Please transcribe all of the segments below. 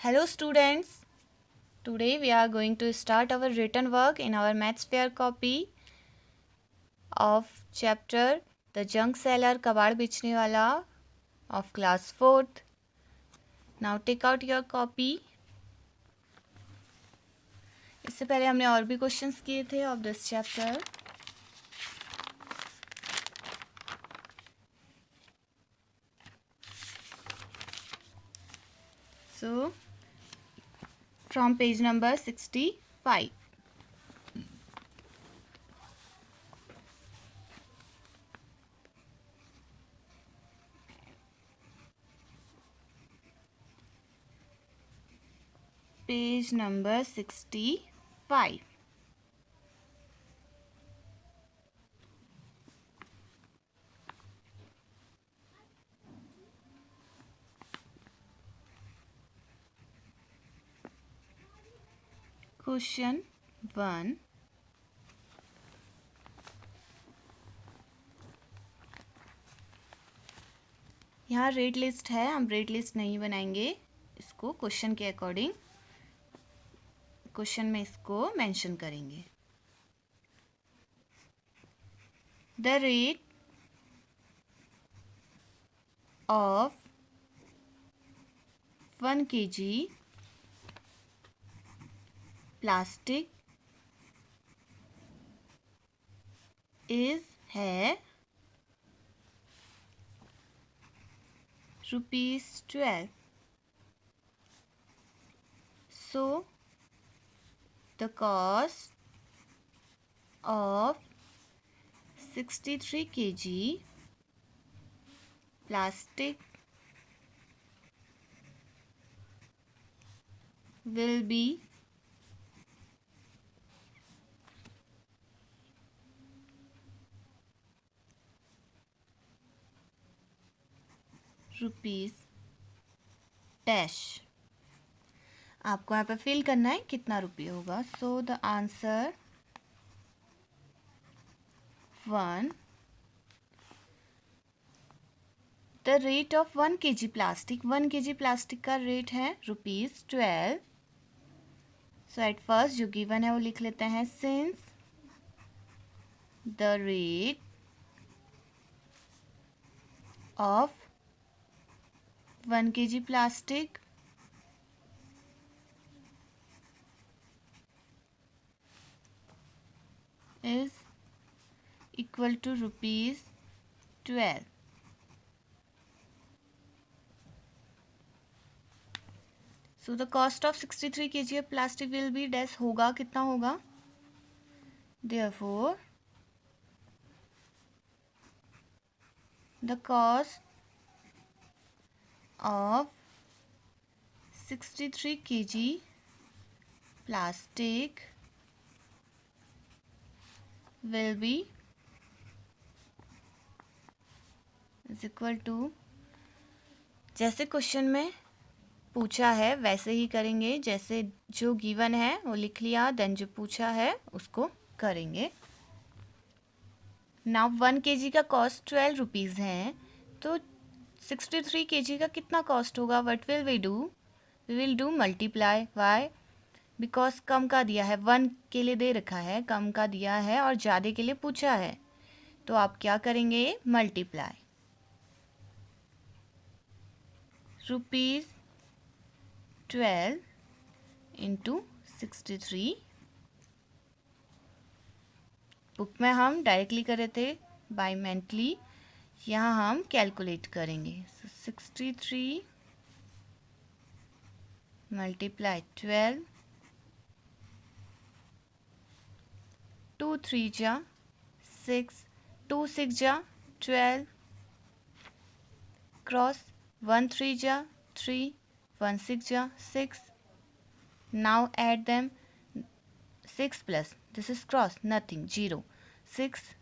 Hello students, today we are going to start our written work in our maths fair copy of chapter The Junk Seller कबाड़ बेचने वाला of class 4th. Now take out your copy. इससे पहले हमने और भी questions किए थे of this chapter. So from page number 65. Page number 65. Question 1. यहाँ रेट लिस्ट है, हम रेट लिस्ट नहीं बनाएंगे इसको, क्वेश्चन के अकॉर्डिंग क्वेश्चन में इसको मेंशन करेंगे. The rate of 1 kg plastic है ₹12. So the cost of 63 kg plastic will be rupees dash. आपको यहाँ पे फिल करना है कितना रुपये होगा. So the answer 1. The rate of 1 kg plastic, 1 kg plastic का रेट है ₹12. सो एट फर्स्ट जो गिवन है वो लिख लेते हैं. Since the rate of 1 kg plastic is equal to ₹12. So the cost of 63 kg of plastic will be dash होगा, कितना होगा. Therefore the cost of 63 kg plastic will be is equal to, जैसे question में पूछा है वैसे ही करेंगे. जैसे जो गिवन है वो लिख लिया, देन जो पूछा है उसको करेंगे. नाउ 1 kg का कॉस्ट 12 रुपीज़ है, तो 63 kg का कितना कॉस्ट होगा. What will we do, we will do multiply. Why, because कम का दिया है, 1 के लिए दे रखा है, कम का दिया है और ज़्यादा के लिए पूछा है, तो आप क्या करेंगे, मल्टीप्लाई. ₹12 इंटू 63. बुक में हम डायरेक्टली कर रहे थे बाय मेंटली, यहाँ हम कैलकुलेट करेंगे. 63 मल्टीप्लाई 12, 2 3 जा 6, 2 6 जा 12, क्रॉस 1 3 जा 3, 1 6 जा 6. Now add them. 6 plus this is cross, nothing, 0. 6,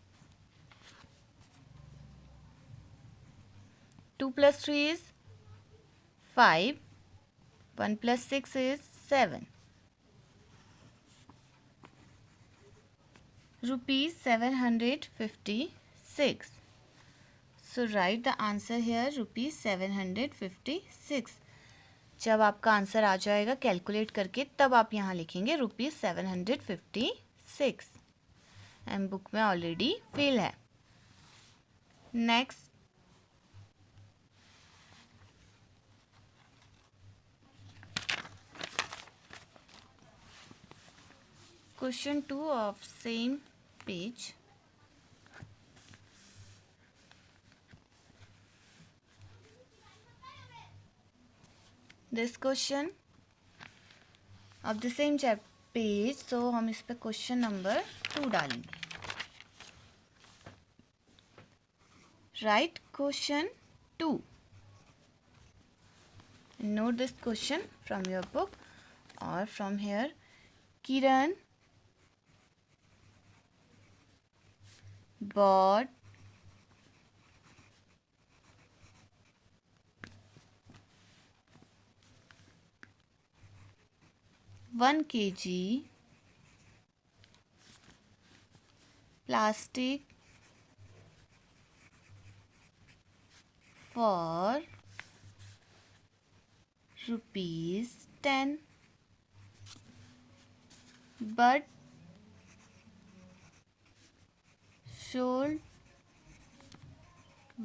2 plus 3 is 5. 1 plus 6 is 7. ₹756. So write the answer here, ₹756. जब आपका आंसर आ जाएगा कैलकुलेट करके तब आप यहाँ लिखेंगे ₹756 एंड बुक में ऑलरेडी फिल है। Next question 2 of same page. This question of the same page, so हम इस पे क्वेश्चन नंबर 2 डालेंगे। Right question 2, note this question from your book or from here. Kiran bought one kg plastic for ₹10, but sold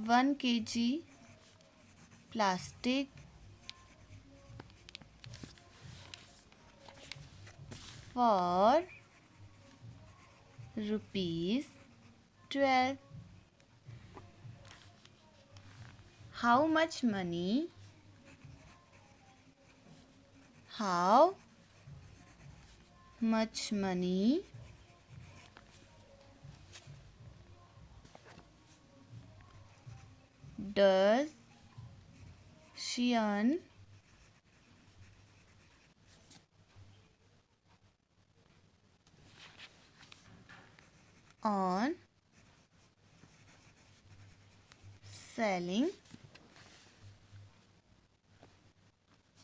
1 kg plastic for ₹12. How much money does she earn on selling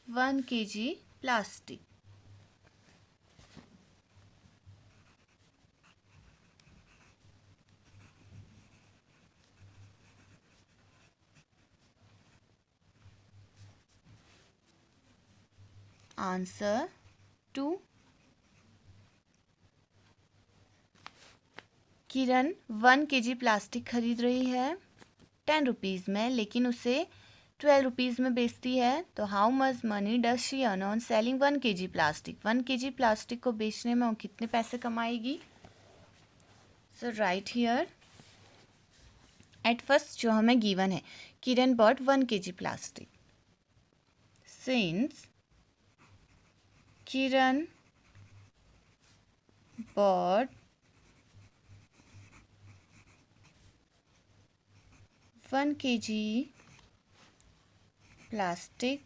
1 kg plastic? Answer 2. Kiran 1 kg plastic खरीद रही है 10 rupees में, लेकिन उसे 12 rupees में बेचती है। तो how much money does she earn on selling 1 kg plastic? 1 kg plastic को बेचने में वो कितने पैसे कमाएगी? सो राइट हियर एट फर्स्ट जो हमें गिवन है, किरण bot 1 kg plastic. Since Kiran bought 1 kg plastic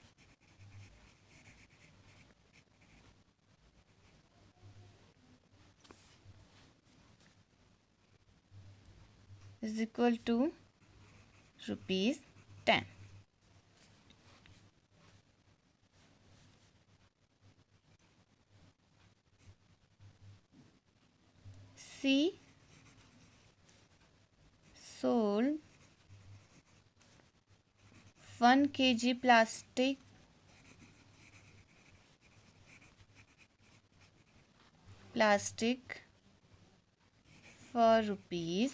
is equal to ₹10. She sold 1 kg plastic for rupees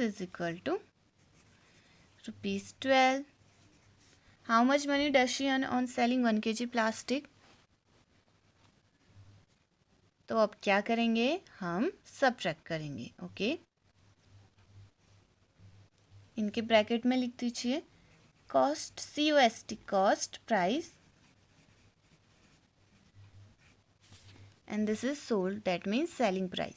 is equal to ₹12. How much money does she earn on selling 1 kg plastic? तो अब क्या करेंगे, हम subtract करेंगे। Okay, इनके bracket में लिख दीजिए cost, COST cost, price, and this is sold, that means selling price.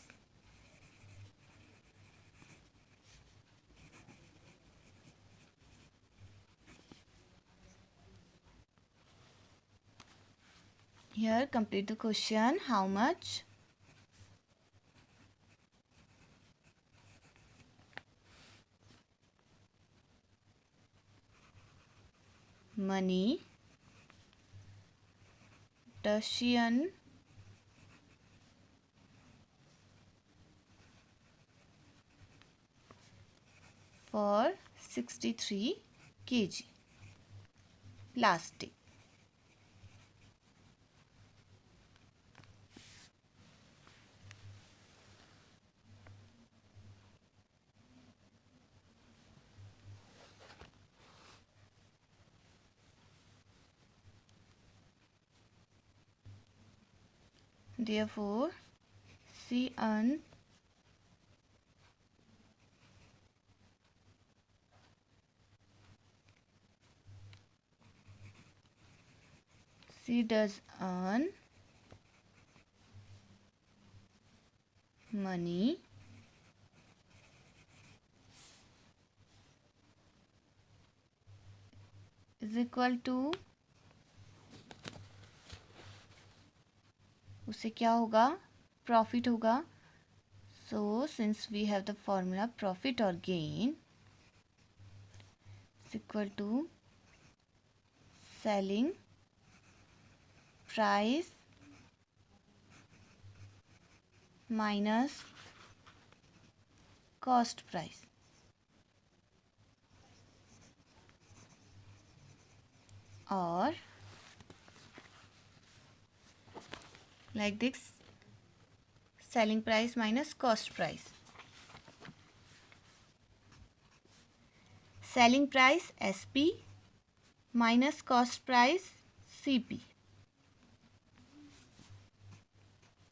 Here complete the question. How much money does she earn for 63 kg plastic. Therefore, C does earn money is equal to, उससे क्या होगा, profit होगा. So since we have the formula profit or gain is equal to selling price minus cost price. Or like this, selling price minus cost price. Selling price SP minus cost price CP.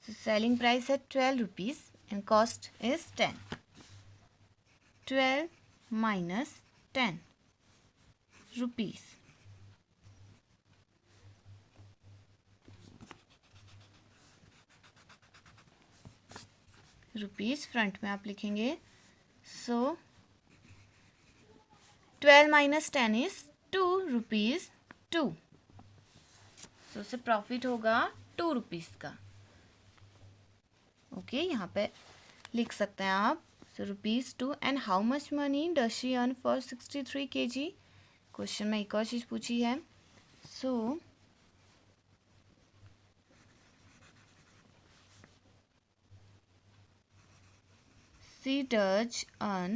So selling price at 12 rupees and cost is 10. 12 minus 10 rupees. Rupees front में आप लिखेंगे. सो 12 minus 10 is 2 rupees 2. सो उससे profit होगा 2 rupees का. Okay, यहाँ पे लिख सकते हैं आप. So rupees 2. And how much money does she earn for 63 kg. Question में एक और चीज़ पूछी है. So she does earn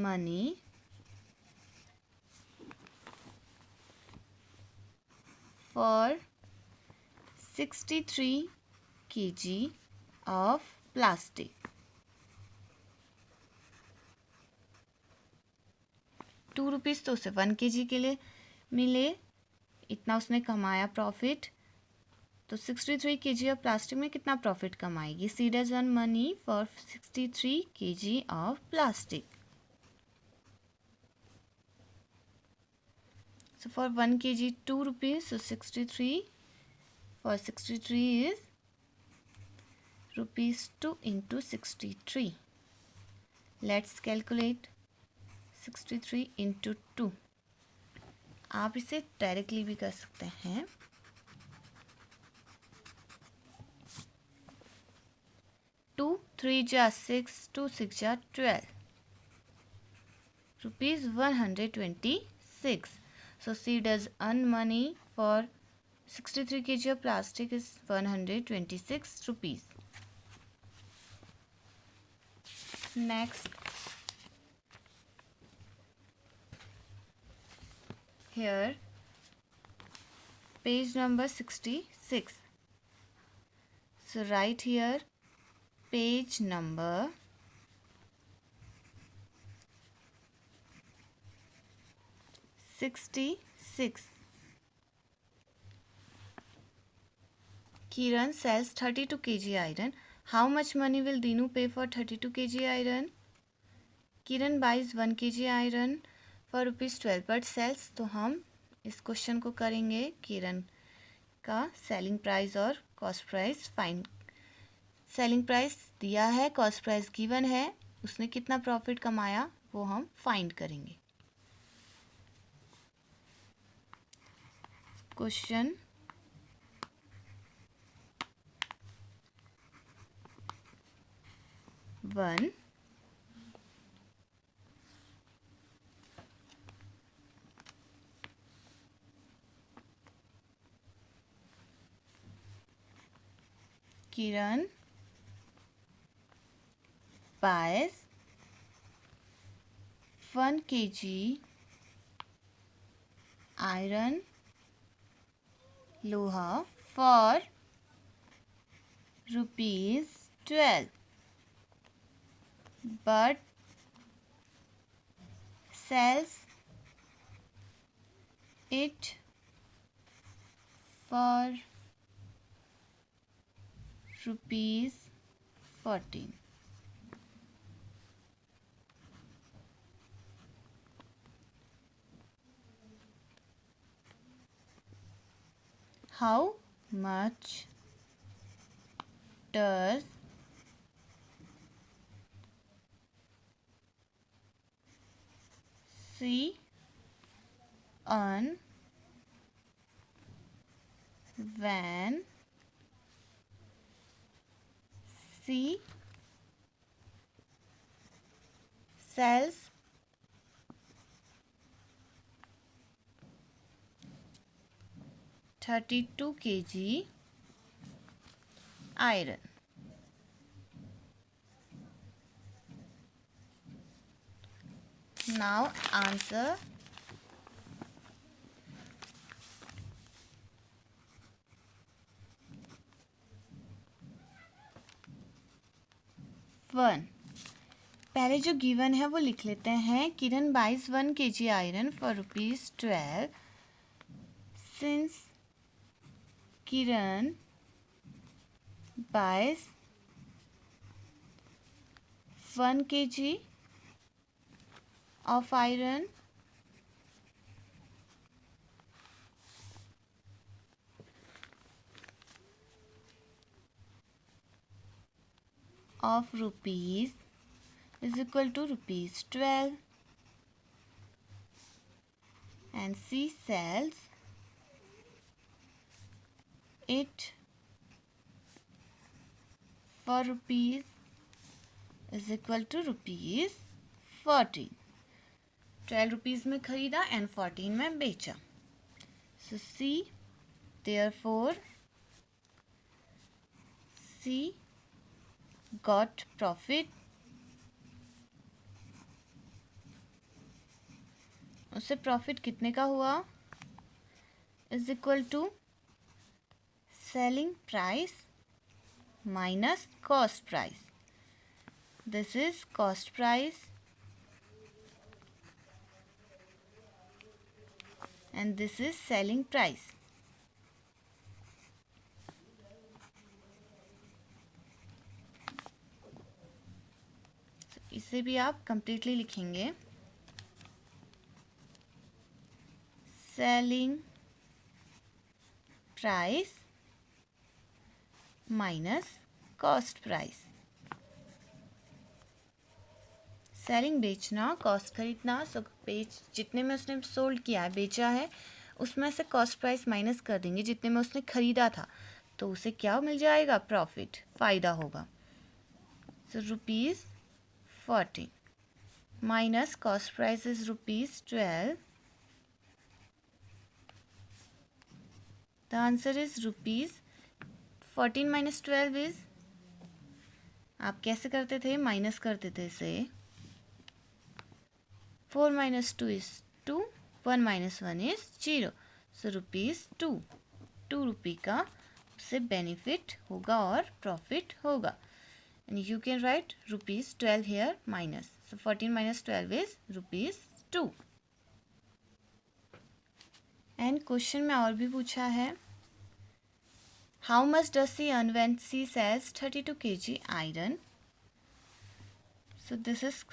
money for 63 kg of plastic. 2 rupees तो उसे 1 kg के लिए मिले, इतना उसने कमाया प्रॉफिट. तो 63 kg ऑफ प्लास्टिक में कितना प्रॉफिट कमाएगी. She does earn money for 63 kg of plastic. So for 1 kg 2 rupees. So 63 for 63 is rupees 2 into 63. Let's calculate 63 into 2. आप इसे डायरेक्टली भी कर सकते हैं. 2 3 जा 6, 2 6 जा 12. Rupees 126. So she does earn money for 63 kg of plastic is 126 rupees. Next, here page number 66. So write here page number 66. Kiran sells 32 kg iron. How much money will Dinu pay for 32 kg iron? Kiran buys 1 kg iron for rupees 12 but sells. तो हम इस question को करेंगे किरण का selling price और cost price find. Selling price दिया है, cost price given है, उसने कितना प्रॉफिट कमाया वो हम फाइंड करेंगे. Question one. Kiran buys 1 kg iron लोहा for ₹12 but sells it for ₹14. How much does she earn when she sells 32 kg iron? Now answer. One, पहले जो गिवन है वो लिख लेते हैं. Kiran buys 1 kg iron for ₹12 since Kiran buys 1 kg of iron of rupees is equal to ₹12 and she sells it for rupees is equal to ₹14. 12 rupees में खरीदा and 14 में बेचा. So C, therefore C got profit. उससे profit कितने का हुआ? Is equal to selling price minus cost price. This is cost price and this is selling price. So, इसे भी आप completely लिखेंगे. Selling price minus cost price. Selling बेचना, cost खरीदना. सो बेच जितने में उसने सोल्ड किया है, बेचा है, उसमें से कॉस्ट प्राइस माइनस कर देंगे जितने में उसने खरीदा था, तो उसे क्या मिल जाएगा? प्रॉफिट, फ़ायदा होगा. सो ₹14 minus cost price is ₹12. The answer is ₹14 minus 12 is, आप कैसे करते थे? माइनस करते थे इसे. 4 minus 2 is 2. 1 minus 1 is 0. So ₹2. 2 रुपये का उससे बेनिफिट होगा और प्रॉफिट होगा. And you can write ₹12 here minus. So 14 minus 12 is ₹2. And question में और भी पूछा है. How much does she earn when she sells 32 kg iron? So this is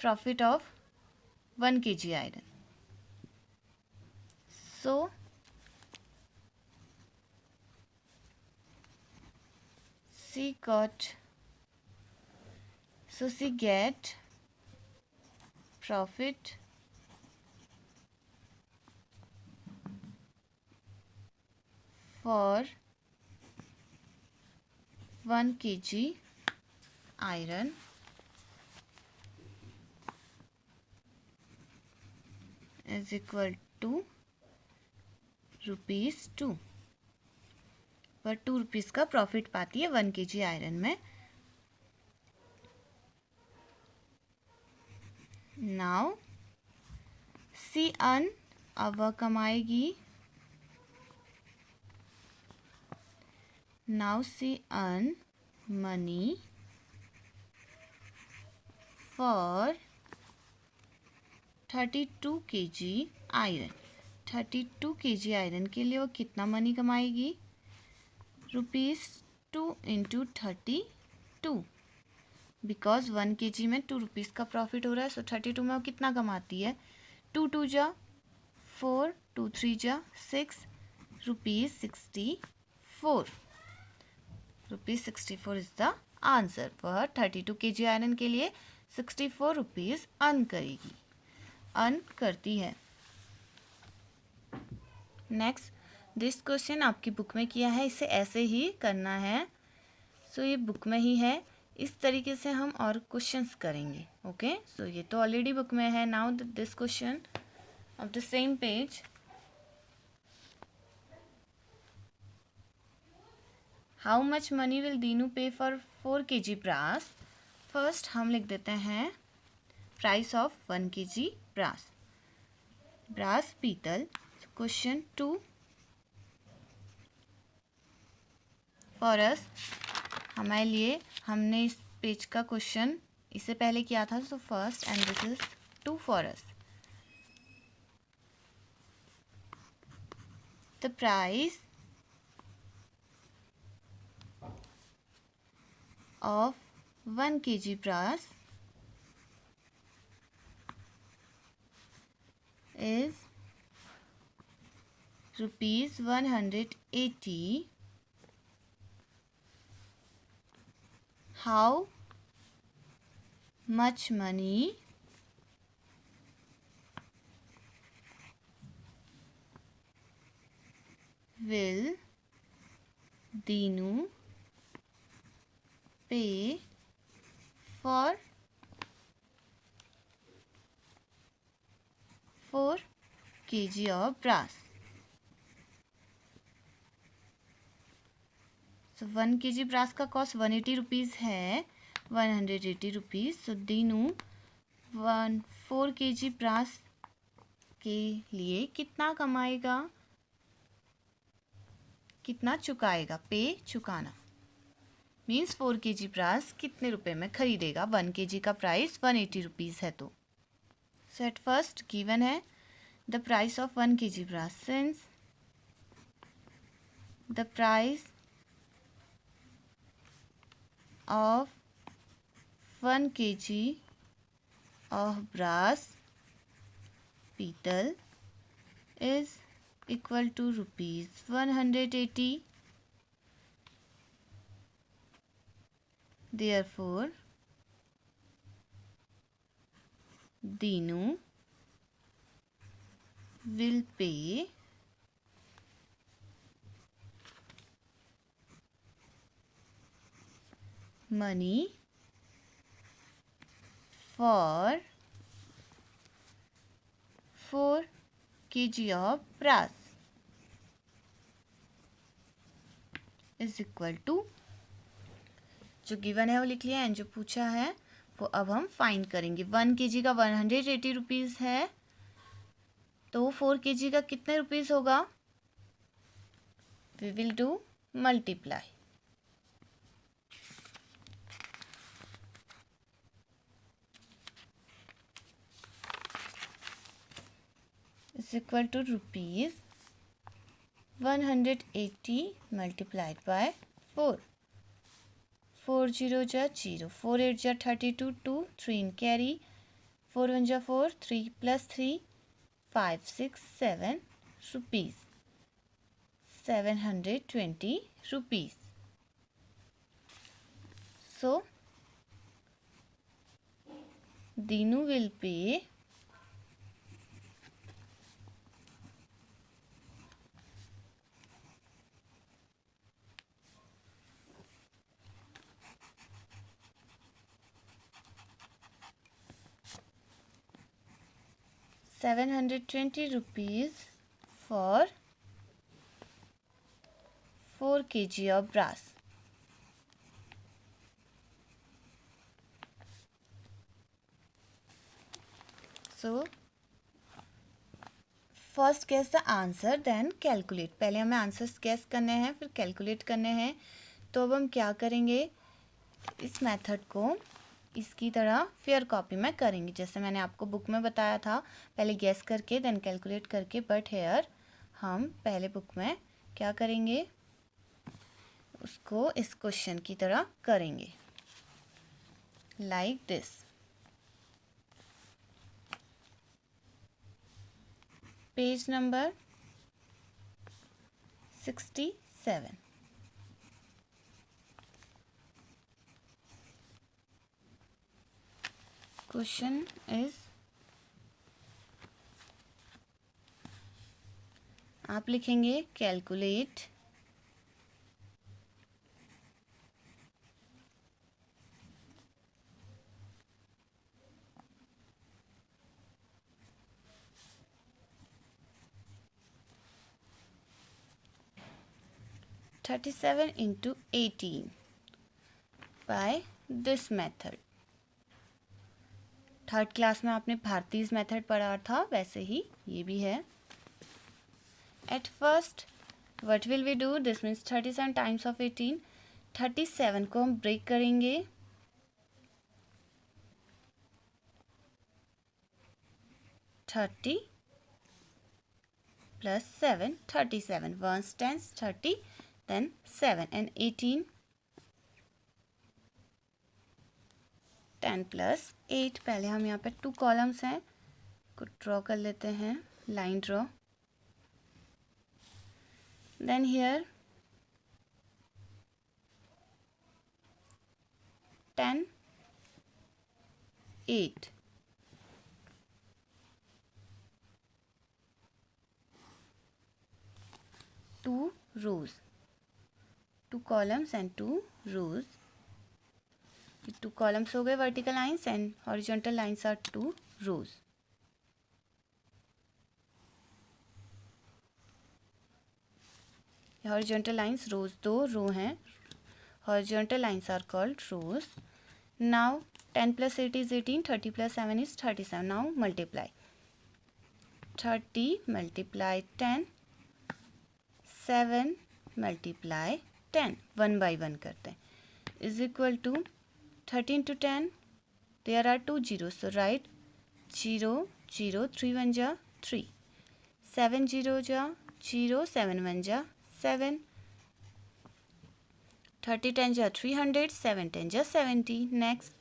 profit of 1 kg iron. So she get profit for 1 kg iron is equal to ₹2. पर 2 rupees का profit पाती है 1 kg iron में. Now she earn, अब वह कमाएगी। Now she earn money for 32 kg iron. 32 kg iron के लिए वो कितना मनी कमाएगी? ₹2 इंटू 32, बिकॉज 1 kg में 2 रुपीज़ का प्रॉफिट हो रहा है। सो 32 में वो कितना कमाती है? 2 2 जा 4, 2 3 जा 6, ₹64। ₹64 इज द आंसर। वह 32 kg आयरन के लिए 64 रुपीज़ अर्न करेगी, अर्न करती है। नेक्स्ट, दिस क्वेश्चन आपकी बुक में किया है, इसे ऐसे ही करना है। सो ये बुक में ही है, इस तरीके से हम और क्वेश्चंस करेंगे। ओके, सो ये तो ऑलरेडी बुक में है। Now this question of the same page. How much money will Dinu पे फॉर 4 kg ब्रास? फर्स्ट हम लिख देते हैं price of 1 kg brass. Brass पीतल। क्वेश्चन 2 फॉर अस, हमारे लिए हमने इस पेज का क्वेश्चन इससे पहले किया था। So first and this is 2 for us. The price of 1 kg brass is ₹180. How much money will Dinu pay for 4 kg of brass? So 1 kg brass का कॉस्ट 180 रुपीज़ है, 180 rupees. So Dinu 4 kg brass के लिए कितना कमाएगा, कितना चुकाएगा? पे चुकाना means 4 kg brass कितने रुपए में खरीदेगा? 1 kg का प्राइस 180 रुपीज़ है। तो सो एट फर्स्ट गिवन है the price of 1 kg brass. Since the price of 1 kg of brass petal is equal to ₹180. Therefore, Dinu will pay money for 4 kg of brass is equal to, जो given है वो लिख लिया and जो पूछा है वो अब हम फाइंड करेंगे। 1 kg का 180 रुपीज़ है, तो 4 kg का कितने रुपीज़ होगा? We will do multiply. is equal to ₹180 multiplied by 4. 4 0 जा 0, 4 8 जा 32, 2 3 in carry, 4 1 जा 4, 3 plus 3 5 6 7 rupees, 720 rupees. So Dinu will pay ₹720 for 4 kg of brass. So first guess the answer then calculate. पहले हमें answers guess करने हैं फिर calculate करने हैं। तो अब हम क्या करेंगे, इस मेथड को इसकी तरह फेयर कॉपी में करेंगे, जैसे मैंने आपको बुक में बताया था, पहले गेस करके देन कैलकुलेट करके। बट हेयर हम पहले बुक में क्या करेंगे, उसको इस क्वेश्चन की तरह करेंगे, like this. Page number 67। Question is, आप लिखेंगे calculate (37 into 18) by this method। Third class में आपने भारतीज मेथड पढ़ा था, वैसे ही ये भी है। At first what will we do, this means 37 times of 18। 37 को हम ब्रेक करेंगे, 30 plus 7, 37, 1 tens 30, then 7 and 18, 10 plus 8। पहले हम यहाँ पे 2 कॉलम्स हैं, को ड्रॉ कर लेते हैं, line draw. Then here 10, 8, two rows, 2 columns and 2 rows। 2 columns हो गए vertical lines and horizontal lines are 2 rows। horizontal lines rows 2 row हैं, horizontal lines are called rows। now 10 plus 8 is 18, 30 plus 7 is 37। now multiply 30 multiply 10, 7 multiply 10, 1 by 1 करते हैं, is equal to 13 to 10, there are 2 zeros, so write 0 0, 3 1 जा 3, 7 0 जा 0, 7 1 जा 7, 30 10 जा 300, 7 10 जा 70। Next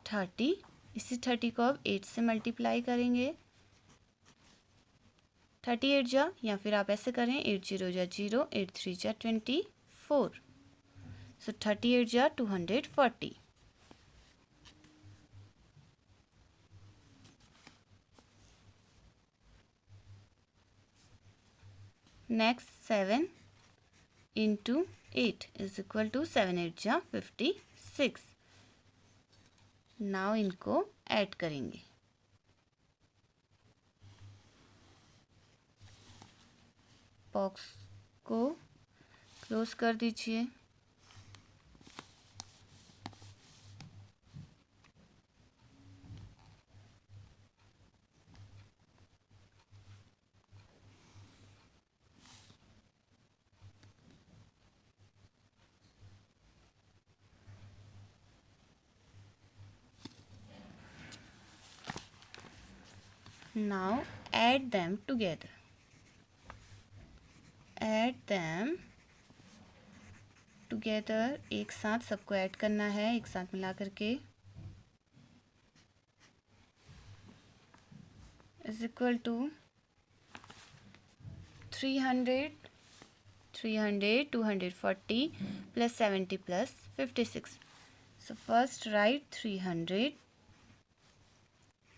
30, इसी 30 को अब 8 से मल्टीप्लाई करेंगे, 38 जा, या फिर आप ऐसे करें 8 0 जा 0, 8 3 जा 24, सो 38 जा 240। Next 7 into 8 is equal to 7 8 जा 56। नाउ इनको ऐड करेंगे, बॉक्स को क्लोज कर दीजिए। Now add them together, add them together, एक साथ सबको ऐड करना है, एक साथ मिला करके, is equal to 300 240 plus 70 plus 56। so first write 300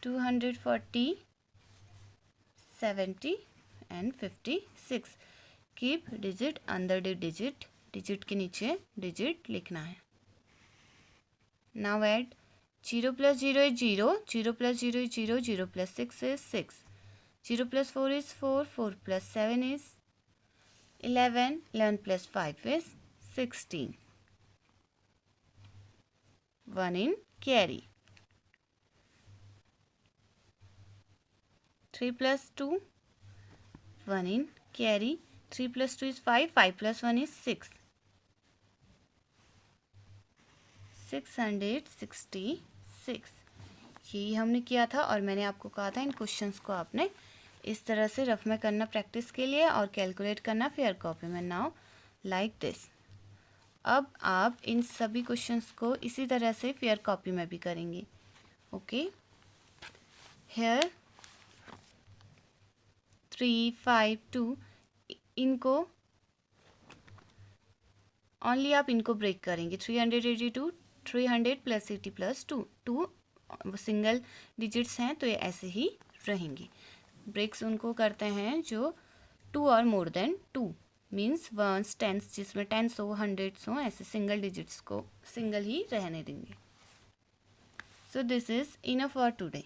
240 70 and 56। Keep digit अंदर द डिजिट, डिजिट के नीचे डिजिट लिखना है। Now add 0 plus 0 is 0, 0 plus 0 is 0, 0 plus 6 is 6, 0 plus 4 is 4, 4 plus 7 is 11, 11 plus 5 is 16, 1 in carry। 3 plus 2, 1 in carry. 3 plus 2 is 5. 5 plus 1 is 6. 666. यही हमने किया था और मैंने आपको कहा था इन क्वेश्चंस को आपने इस तरह से रफ में करना प्रैक्टिस के लिए और कैलकुलेट करना फेयर कॉपी में. Now like this. अब आप इन सभी क्वेश्चंस को इसी तरह से फेयर कॉपी में भी करेंगे. ओके, हेयर 3, 5, 2 इनको ओनली आप इनको ब्रेक करेंगे. 382, 300 प्लस 80 प्लस 2. 2 सिंगल डिजिट्स हैं तो ये ऐसे ही रहेंगे. ब्रेक्स उनको करते हैं जो 2 और more than 2 means ones tens, जिसमें टेंस हो, हंड्रेड्स हो, ऐसे सिंगल डिजिट्स को सिंगल ही रहने देंगे. So this is enough for today.